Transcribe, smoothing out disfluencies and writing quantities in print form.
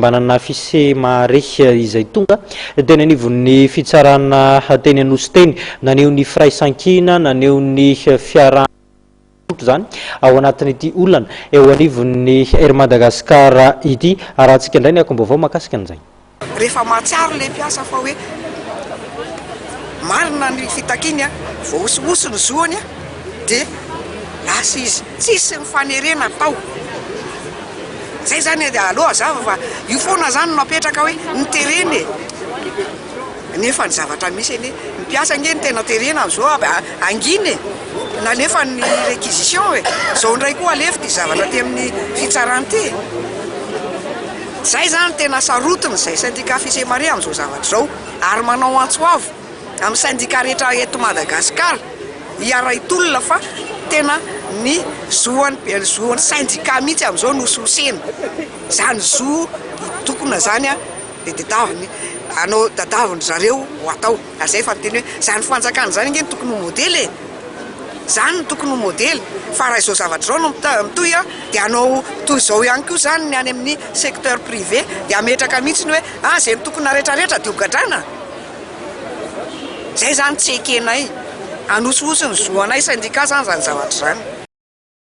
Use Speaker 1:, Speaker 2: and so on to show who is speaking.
Speaker 1: fikambanana Fisemare izay tonga teny anivon'ny fitsarana teny Anosy teny, naneho ny firaisankina, naneho ny fiara zany ao anatin'ity olana eo anivon'ny Madagasikara ity. Arahantsika indray ny akombavao makasika an'izay.
Speaker 2: Rehefa mahatsiaro le mpiasa fa hoe marina ny fitakiny voaosimoso ny zoany de lasa izy tsisy mifanerena tao. Zay zany aloha zava fa io foana zany napetraka hoe nitereny nefa ny zavatra misy eny mpiasa nge ny tena terena am'izao anginy nalefa ny réquisition zao ndray koa alefa ty zavatra ty amin'ny fitsarana ty. Zay zany tena sarotiny zay syndicat Fisemare am'izao zavatra zao ary manao antsoavo amin'ny syndicat rehetra eto Madagasikara hiara-itolona fa tena ny zoan'ny syndicat mihitsy am'izao nososena zany zo tokona zany de dadaviny anao dadaviny zareo ho atao zay fa teny hoe zany fanjakana zany nge tokony modely zany tokony modely fa raha izao zavatra zao no mitoy de anao toy zao ihany koa zany ny any amin'ny secteur privé de ametraka mihitsy ny hoe zay tokony rehetrarehetra de hogadrana. Zay zany tsy ekenay anososy ny zoanay syndicat zany zavatra zany.